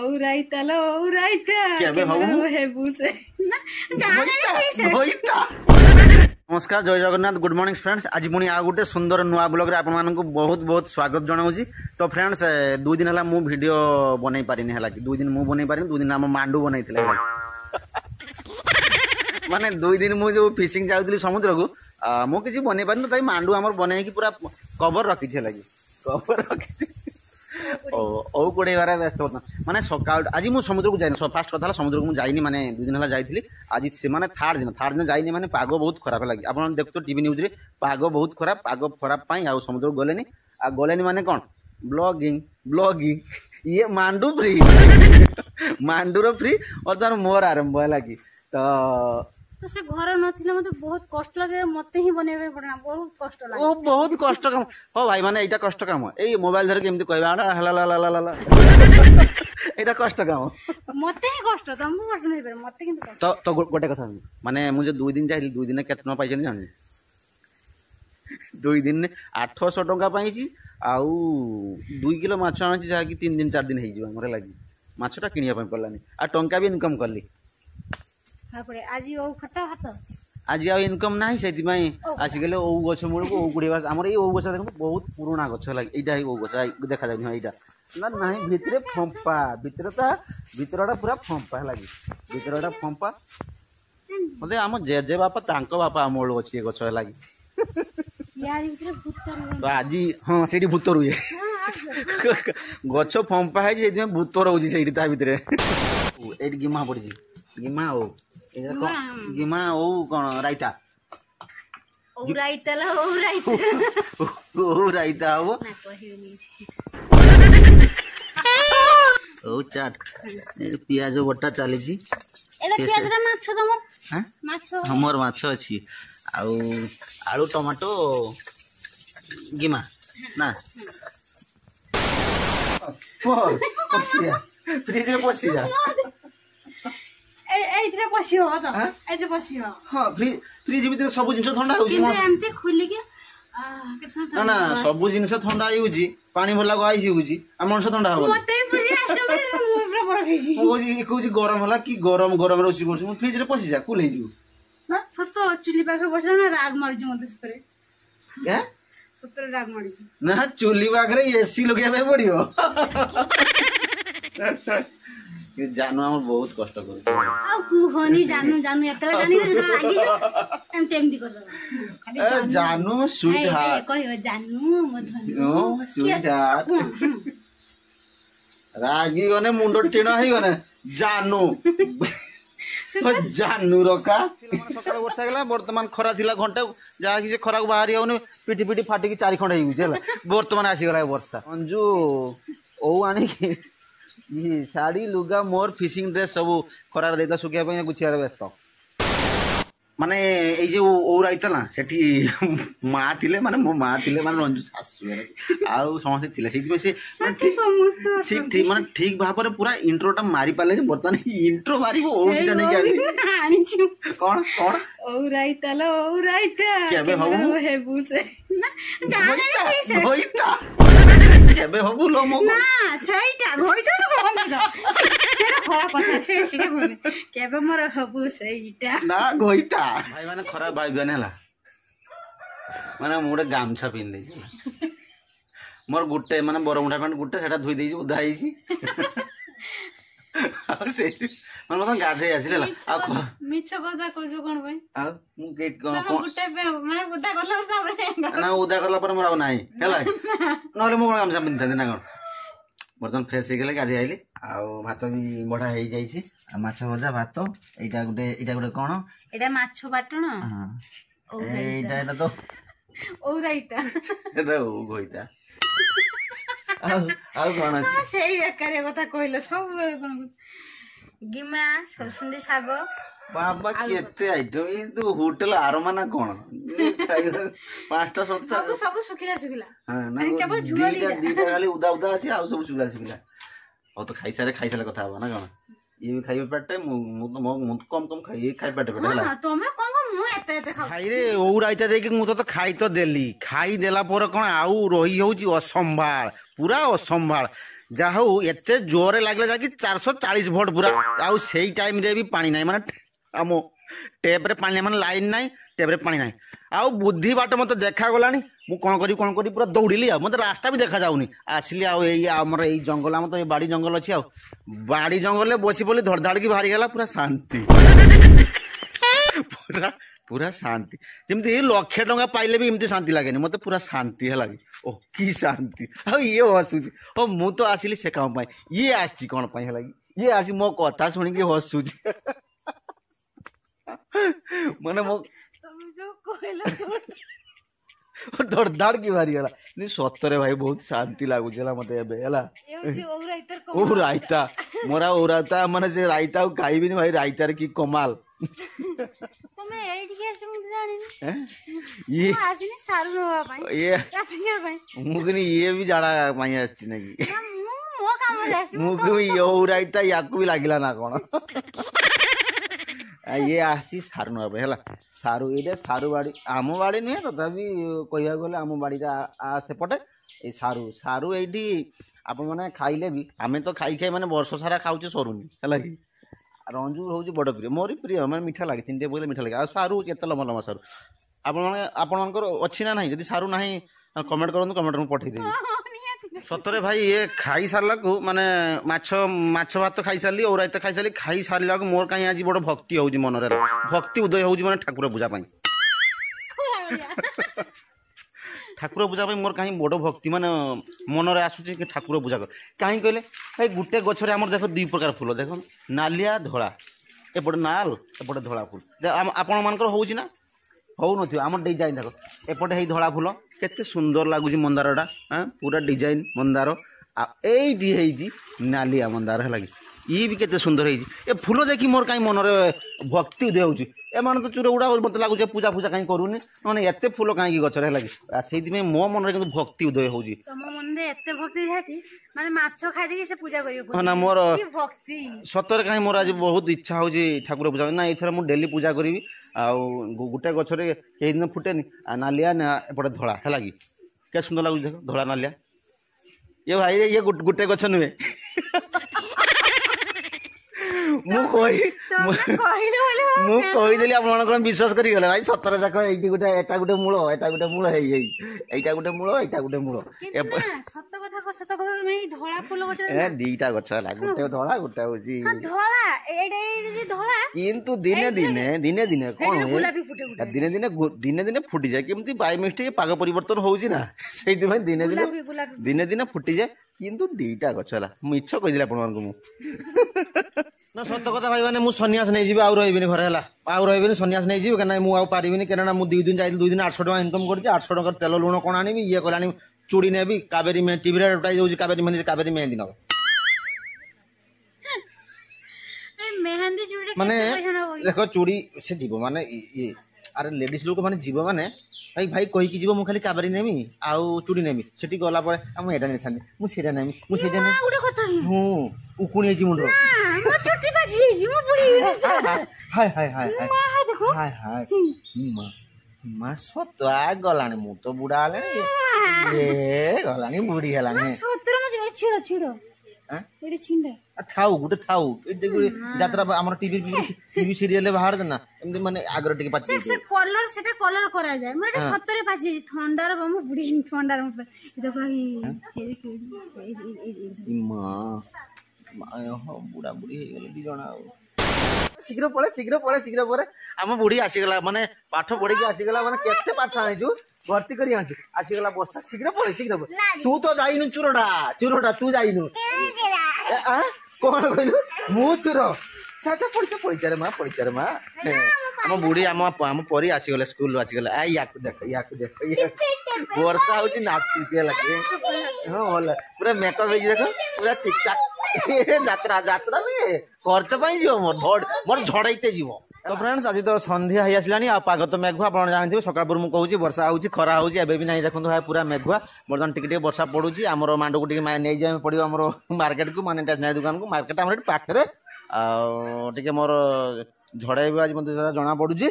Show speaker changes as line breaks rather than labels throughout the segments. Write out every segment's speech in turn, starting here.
ओराइता लो ओराइता
केबे हबु
हेबु से ना जाने से
होइता। नमस्कार जय जगन्नाथ गुड मॉर्निंग फ्रेंड्स। आज पुणी आ गोटे सुंदर नुआ ब्लॉग रे आपण मानकु बहुत बहुत स्वागत जनाऊँगी। तो फ्रेंड्स 2 दिन है मु वीडियो बनै पारिनी है कि 2 दिन मु बनै पारिनी 2 दिन आम मांडू बनै माने 2 दिन मु जो फिशिंग जाउतली समुद्र को मु किछि बनै पारिनी तई मांडू हमर बनै कि पूरा कवर रखि छे लगी कवर रखि ओ कोड़े बारे व्यस्त होता माने सकाल आज मु समुद्र को जाइनी फास्ट कथा समुद्र को मु जाइनी माने 2 दिन हला जाइथिली आज से माने थर्ड दिन जाइनी माने पाग बहुत खराब लगी आपन देखतो टीवी न्यूज रे पाग बहुत खराब पाई आ समुद्र को गलेनी माने कोन ब्लॉगिंग ये मांडू फ्री मांडू रो फ्री और तार मोर आरंभ लगी
तो से घर नथिले मते बहुत कष्ट लागे मते ही बनेबे पड़ना बहुत कष्ट लागे
ओ बहुत कष्ट काम हो भाई माने एटा कष्ट काम ए मोबाइल धर के एमती कहबा हला ला ला ला ला एटा कष्ट काम
मते ही कष्ट तुमको कष्ट नहीं पर मते किंतु कष्ट
तो गोटे कथा माने मुझे 2 दिन जाइली 2 दिन केतना पाइछन जानि 2 दिन 800 टका पाइछि आउ 2 किलो माछ आछि जा कि 3 दिन 4 दिन हेइ जिवा मोरे लागि माछटा किनिया पय पड़लानी आ टंका भी इनकम करली
आज ओ खटा हाथ
आज आ इनकम नाही सेति पय आसी गेले ओ गछ मूल को ओ 20 वर्ष हमर ए ओ गछ देखो बहुत पुराना गछ लागि एटा ओ गछ देखा जाउनी हा एटा ना नाही भितरे फंपा भितरटा पूरा फंपा लागि भितरटा फंपा मते हम जे बापा तांको बापा अमोल अछि ए गछ लागि
यार भितरे भूत
तो आज हां सेठी भूत रुए गछ फंपा है सेति में भूत रहउजी सेठी ता भितरे एट गिमा पड़ी गिमा ओ गिमा ओ कोन राइता
ओ राइता ला ओ
राइता हो
ना कहिनी
ओ चाट पियाज बटा चली जी
एला पियाज रा माछ तमर
हां
माछ
हमर माछ अछि आउ आलू टमाटो गिमा ना पसिया फ्रिज रे पसिया
एइतरे पसियो त एइतरे पसियो
हां फ्रिज भीतर सब जिंस ठंडा होउची
किंतु एमते खुली के
ना ना सब जिंस ठंडा होउची पानी भला को आइसी होउची आ मनस ठंडा हो
मते बुझी आसम मुब्रा बरखिसी
ओ जी कोची गरम होला कि गरम रोसी करछु मु फ्रिज रे पसी जा कुल हेजी
ना सतो चुली पाखर बसला ना राग मारजु मते सतरे
के
सतरे राग मारजु
ना चुली पाखरे एसी लगे पे पड़ियो कि जानू हम बहुत कष्ट करू
आ कुहनी जानू एतला जानी लागी एमती कर दो
जानू स्वीट हार्ट
कहियो जानू मधनु
ओ स्वीट हार्ट रागी गने मुंडो टिणा ही गने जानू जानू रका सकाळ वर्षा गेला वर्तमान खरा थिला घंटा जा कि से खरा को बाहरी आउने पिटी फाटी की 4 खंड हेइ गेला वर्तमान आसी गेला वर्षा अंजू ओ आनी की ये साड़ी लुगा मोर फिशिंग ड्रेस सब खरार देता सुखिया पे गुछियार व्यस्त माने ए जे ओराइता ना सेठी मां थिले माने मो मां थिले माने रंजू सासु आउ समस्त थिले सेठी से ठीक माने ठीक भाव रे पूरा इंट्रोटा मारी पाले बर्तन इंट्रो मारी ओ ओटा नै गाली
आनी छु
कोन
ओराइता लो ओराइता
केबे हबु
हेबु से ना जाने से
होइता केबे हबु लो मो
ना सेइटा होइता ना तेरा खरा कथा छे सेटा बोले केबे मोर हबु सेइटा
ना गोइता भाई माने खराब भाई बने हला माने मोडे गामछा पिन देछि मोर गुट्टे माने बरमुठा पैंट गुट्टे सेटा धुई देछि उदा आइछि आ सेति मन मत गाधे आसिला आ
मिछ कथा कहजो कोन भाई
आ मु के
गुट्टे माने उदा करला तापर
ना उदा करला पर मोर नाही हला नले मो गामछा पिन थांदी ना कोन बर्तन फ्रेश हे गेले गाधे आइली आ भात भी बढा हे जाइछि आ माछ भजा भात एटा गुटे कोन
एटा माछ बाटण
हां एटा तो
ओ राइता
एटा ओ गोइता आ कोन अछि
सेही बेकारे कथा कहलो सब कोन गिमा सरसुंडी साग
बाबा केते आइटम ई तो होटल आरमा ना कोन पांचटा
सब सुखिला
हां ना
केवल झुला
दीटा खाली उदा अछि आ सब सुखिला ओ तो खाइसारे कथा बा ना कोन ये भी खाइबे पेटे मु कम खाइ खाइ पेटे हला
हां तमे कोन मु एते खाउ
खाइ रे ओ राइता दे कि मु तो खाइ तो देली खाइ देला पर कोन आउ रही होउची असंभाळ पूरा असंभाळ ଯାହା ହଉ ଏତେ ଜୋରରେ ଲାଗିଲା ଯାକି 440 ଭୋଲ୍ଟ ପୁରା। ଆଉ ସେଇ ଟାଇମରେ ବି ପାଣି ନାହିଁ, ମାନେ ଆମ ଟେପ୍ରେ ପାଣି ନାହିଁ, ମାନେ ଲାଇନ୍ ନାହିଁ, ଟେପ୍ରେ ପାଣି ନାହିଁ। ଆଉ ବୁଦ୍ଧି ବାଟ ମୋତେ ଦେଖାଗଲାଣି, ମୁଁ କ'ଣ କରିବି ପୁରା ଦୌଡ଼ିଲି। ଆଉ ମୋତେ ରାସ୍ତା ବି ଦେଖାଯାଉନି। ଆସିଲି ଆଉ ଏଇ ଆମର ଏଇ ଜଙ୍ଗଲ, ଆମର ତ ଏଇ ବାଡ଼ି ଜଙ୍ଗଲ ଅଛି, ଆଉ ବାଡ଼ି ଜଙ୍ଗଲରେ ବସି ପଡ଼ିଲି, ଧଡ଼ଧାଡ଼ିକି ବାହାରିଗଲା, ପୁରା ଶାନ୍ତି। ପୁରା ପୁରା ଶାନ୍ତି, ଯେମିତି 1,00,000 ଟଙ୍କା ପାଇଲେ ବି ଏମିତି ଶାନ୍ତି ଲାଗେନି ମୋତେ, ପୁରା ଶାନ୍ତି ହେଲା କି। ଓ କି ଶାନ୍ତି। ଆଉ ଇଏ ହସୁଛି, ଓ ମୁଁ ତ ଆସିଲି ସେ କାମ ପାଇଁ, ଇଏ ଆସିଛି କ'ଣ ପାଇଁ ହେଲା କି, ଇଏ ଆସି ମୋ କଥା ଶୁଣିକି ହସୁଛି। ମାନେ ମୋ
ତମେ ଯୋଉ କହିଲ
ଧଡ଼ଧାଡ଼ କି ବାହାରିଗଲା। ସତରେ ଭାଇ ବହୁତ ଶାନ୍ତି ଲାଗୁଛି ହେଲା ମୋତେ ଏବେ ହେଲା। ଓ ରାଇତା, ମୋର ଆଉ ରାଇତା, ମାନେ ସେ ରାଇତା ଆଉ ଖାଇବିନି ଭାଇ, ରାଇତାରେ କି କମାଲ।
ତମେ ଏଇଠିକି ଆସିଛ ମୁଁ ଜାଣିନି।
ଇଏ
ଆସିନି ସାରୁ ନବା ପାଇଁ,
ଇଏ
ପାଇଁ
ମୁଁ କହିଲି ଇଏ ବି ଝାଡ଼ା ପାଇଁ ଆସିଛି ନାକି।
ମୋ କାମରେ ଆସିଛି।
ମୁଁ କହିବି ଇଏ ରାଇତା ୟାକୁ ବି ଲାଗିଲା ନା କ'ଣ। ଇଏ ଆସିଛି ସାରୁ ନେବା ପାଇଁ ହେଲା। ସାରୁ ଏଇଟା ସାରୁ ବାଡ଼ି, ଆମ ବାଡ଼ି ନୁହେଁ, ତଥାପି କହିବାକୁ ଗଲେ ଆମ ବାଡ଼ିଟା ସେପଟେ। ଏଇ ସାରୁ ଏଇଠି ଆପଣମାନେ ଖାଇଲେ ବି, ଆମେ ତ ଖାଇ ମାନେ ବର୍ଷ ସାରା ଖାଉଛେ ସରୁନି ହେଲା କି। ରଞ୍ଜୁ ହେଉଛି ବଡ଼ ପ୍ରିୟ, ମୋର ବି ପ୍ରିୟ, ମାନେ ମିଠା ଲାଗେ, ଚିନି ଟିକେ ପକେଇଲେ ମିଠା ଲାଗେ। ଆଉ ସାରୁ କେତେ ଲମ୍ବା ଲମ୍ବା ସାରୁ ଆପଣମାନଙ୍କର ଅଛି ନା ନାହିଁ? ଯଦି ସାରୁ ନାହିଁ କମେଣ୍ଟ କରନ୍ତୁ, କମେଣ୍ଟରେ ମୁଁ ପଠେଇଦେବି। ସତରେ ଭାଇ ଇଏ ଖାଇସାରିଲାକୁ, ମାନେ ମାଛ ଭାତ ଖାଇସାରିଲି, ଔରାଇତା ଖାଇସାରିଲି, ଖାଇସାରିଲାକୁ ମୋର କାହିଁ ଆଜି ବଡ଼ ଭକ୍ତି ହେଉଛି ମନରେ, ଭକ୍ତି ଉଦୟ ହେଉଛି, ମାନେ ଠାକୁର ପୂଜା ପାଇଁ। ଠାକୁର ପୂଜା ପାଇଁ ମୋର କାହିଁ ବଡ଼ ଭକ୍ତି, ମାନେ ମନରେ ଆସୁଛି କି ଠାକୁର ପୂଜା କର। କାହିଁକି କହିଲେ ଭାଇ, ଗୋଟେ ଗଛରେ ଆମର ଦେଖ 2 ପ୍ରକାର ଫୁଲ, ଦେଖ ନାଲିଆ ଧଳା, ଏପଟେ ନାଲ ଏପଟେ ଧଳା ଫୁଲ। ଆପଣମାନଙ୍କର ହେଉଛି ନା? ହଉନଥିବ। ଆମର ଡିଜାଇନ୍ ଦେଖ, ଏପଟେ ହେଇ ଧଳା ଫୁଲ, କେତେ ସୁନ୍ଦର ଲାଗୁଛି ମନ୍ଦାରଟା, ପୁରା ଡିଜାଇନ୍ ମନ୍ଦାର। ଆଉ ଏଇଠି ହେଇଛି ନାଲିଆ ମନ୍ଦାର ହେଲା କି, ଇଏ ବି କେତେ ସୁନ୍ଦର ହେଇଛି। ଏ ଫୁଲ ଦେଖି ମୋର କାହିଁ ମନରେ ଭକ୍ତି ଉଦୟ ହେଉଛି। ଏମାନେ ତ ଚୂର ଗୁଡ଼ା ମୋତେ ଲାଗୁଛି ପୂଜା କାହିଁ କରୁନି, ମାନେ ଏତେ ଫୁଲ କାହିଁକି ଗଛରେ ହେଲା କି। ସେଇଥିପାଇଁ ମୋ ମନରେ କିନ୍ତୁ ଭକ୍ତି ଉଦୟ ହେଉଛି।
ତମ ମନରେ ଏତେ ଭକ୍ତି କି ମାନେ ମାଛ ଖାଇଦେଇକି ସେ ପୂଜା କରିବ।
ହଁ ନା, ମୋର
ଭକ୍ତି
ସତରେ କାହିଁ ମୋର ଆଜି ବହୁତ ଇଚ୍ଛା ହେଉଛି ଠାକୁର ପୂଜା ନା। ଏଇଥର ମୁଁ ଡେଲି ପୂଜା କରିବି। ଆଉ ଗୋଟେ ଗଛରେ କେଇଦିନ ଫୁଟେନି, ନାଲିଆ ନା ଏପଟେ ଧଳା ହେଲା କି, କେତେ ସୁନ୍ଦର ଲାଗୁଛି ଦେଖ, ଧଳା ନାଲିଆ। ଇଏ ଭାଇ ଇଏ ଗୋଟେ ଗଛ ନୁହେଁ। ମୁଁ କହିଦେଲି ଆପଣ କ'ଣ ବିଶ୍ୱାସ କରିଗଲେ ଭାଇ? ସତରେ ଦେଖ, ଏଇଠି ଏଟା ଗୋଟେ ମୂଳ, ଏଇଟା ଗୋଟେ ମୂଳ, ଏଇଟା ଗୋଟେ ମୂଳ, ଏଇଟା ଗୋଟେ ମୂଳ। ଦିଟା ଗଛ ହେଲା, ଗୋଟେ ଧଳା, ଗୋଟେ ହଉଛି କିନ୍ତୁ ଦିନେ ଦିନେ କ'ଣ ହୁଏ, ଦିନେ ଫୁଟିଯାଏ। କେମିତି ବାଇ ମିଷ୍ଟେକ୍ ପାଗ ପରିବର୍ତ୍ତନ ହଉଛି ନା, ସେଇଥିପାଇଁ ଦିନେ ଫୁଟିଯାଏ। କିନ୍ତୁ 2ଟା ଗଛ ହେଲା। ମିଛ କହିଥିଲି ଆପଣମାନଙ୍କୁ ମୁଁ। ନା ସତ କଥା ଭାଇ, ମାନେ ମୁଁ ସନ୍ନ୍ୟାସ ନେଇଯିବି, ଆଉ ରହିବିନି ଘରେ ହେଲା। ଆଉ ରହିବିନି, ସନ୍ନ୍ୟାସ ନେଇଯିବି, କାରଣ ମୁଁ ଆଉ ପାରିବିନି। କାରଣ ମୁଁ 2 ଦିନ ଯାଇଥିଲି, 2 ଦିନ 800 ଟଙ୍କା ଇନକମ୍ କରିଛି। 800 ଟଙ୍କାର ତେଲ ଲୁଣ କ'ଣ ଆଣିବି, ଇଏ କଲାଣି ଚୁଡ଼ି ନେବି, କାବେରୀ ଟିଭିରେ ଯାଉଛି କାବେରୀ ମେହେନ୍ଦି ନେବ। ମାନେ ଦେଖ, ଚୁଡ଼ି ସେ ଯିବ ମାନେ ଇଏ, ଆରେ ଲେଡିଜ ଲୋକ ମାନେ ଯିବ ମାନେ ଭାଇ କହିକି ଯିବ, ମୁଁ ଖାଲି କାବେରୀ ନେବି ଆଉ ଚୁଡ଼ି ନେବି। ସେଠି ଗଲା ପରେ ମୁଁ ଏଇଟା ନେଇଥାନ୍ତି, ମୁଁ ସେଇଟା ନେବି, ମୁଁ ସେଇଟା ନେବି। ମୁଁ ଉକୁଣି ହେଇଛି ମୁଣ୍ଡ। ସତ ଗଲାଣି, ମୁଁ ତ ବୁଢା ହେଲାଣି, ଗଲାଣି ବୁଢୀ ହେଲାଣି। ଥାଉ ଗୋଟେ ଥାଉ, ଯାତ୍ରା ଆମର ଟିଭି ସିରିଏଲ ବାହାର ନା, ଏମିତି ମାନେ ଆଗରେ ଟିକେ ପାଚି
କଲର କରାଯାଏ। ମୋର ଏଟା ସତରେ ପାଚି ଥଣ୍ଡାର ମୁଁ ବୁଢୀ ଥଣ୍ଡାର
ବୁଢା ବୁଢୀ ହେଇଗଲେ 2 ଜଣ। ଆଉ ଶୀଘ୍ର ପଳେ ଆମ ବୁଢୀ ଆସିଗଲା, ମାନେ ପାଠ ପଢିକି ଆସିଗଲା, ମାନେ କେତେ ପାଠ ଆଣିଛୁ ଭର୍ତ୍ତି କରି ଆଣିଛୁ, ଆସିଗଲା ବର୍ଷା। ଶୀଘ୍ର ପଳେ। ତୁ ତ ଯାଇନୁ, ଚୁରଟା ତୁ ଯାଇନୁ। କ'ଣ କହିଲୁ? ମୁଁ ଚୁର। ପଡ଼ିଚାରେ ମା। ଆମ ବୁଢୀ ଆମ ପରି ଆସିଗଲେ, ସ୍କୁଲରୁ ଆସିଗଲେ। ୟାକୁ ଦେଖ ବର୍ଷା ହଉଛି, ନାଚୁଛି ହେଲା। ହଁ ଭଲ, ପୁରା ମେକଅପ୍ ହେଇଛି ଦେଖ, ପୁରା ଚିକଚାକ। ଯାତ୍ରା ନୁହେଁ, ଖର୍ଚ୍ଚ ପାଇଁ ଯିବ, ମୋର ଝଡେଇତେ ଯିବ। ତ ଫ୍ରେଣ୍ଡସ୍, ଆଜି ତ ସନ୍ଧ୍ୟା ହେଇ ଆସିଲାଣି, ଆଉ ପାଗ ତ ମେଘୁଆ, ଆପଣ ଜାଣିଥିବେ। ସକାଳ ପୂର୍ବରୁ ମୁଁ କହୁଛି ବର୍ଷା ହଉଛି, ଖରା ହଉଛି, ଏବେ ବି ନାହିଁ ଦେଖନ୍ତୁ ଭାଇ, ପୁରା ମେଘୁଆ। ବର୍ତ୍ତମାନ ଟିକେ ବର୍ଷା ପଡୁଛି। ଆମର ମାଣ୍ଡକୁ ଟିକେ ନେଇଯିବାକୁ ପଡିବ ଆମର ମାର୍କେଟକୁ, ମାନେ ଷ୍ଟେସନାରୀ ଦୋକାନକୁ। ମାର୍କେଟ ଆମର ଏଠି ପାଖରେ, ଆଉ ଟିକେ ମୋର ଝଡେଇବ ଆଜି ମତେ ଜଣା ପଡୁଛି।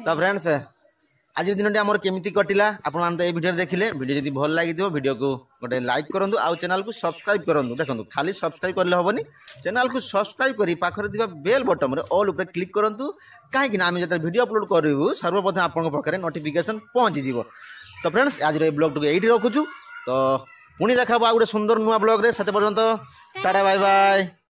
ତ ଫ୍ରେଣ୍ଡସ୍, आज दिनटी आमर केमिति कटिला आपण मान ए वीडियो देखिले वीडियो जदि भल लागि वीडियो को गोटे लाइक करंतु आ चैनल को सब्सक्राइब करंतु देखंतु खाली सब्सक्राइब करले होबनी चैनल को सब्सक्राइब करी पाखरे दिबा बेल बटन रे ऑल ऊपर क्लिक करंतु काहे कि आमे जते वीडियो अपलोड करिवु सर्वप्रथम आपन पाखरे नोटिफिकेशन पहुंची जिवो। तो फ्रेंड्स आज रे ब्लॉग को एठी रखुछु तो पुणी देखाबो आ गुटे सुंदर नुआ ब्लॉग रे सते पर्यंत टाटा बाय बाय।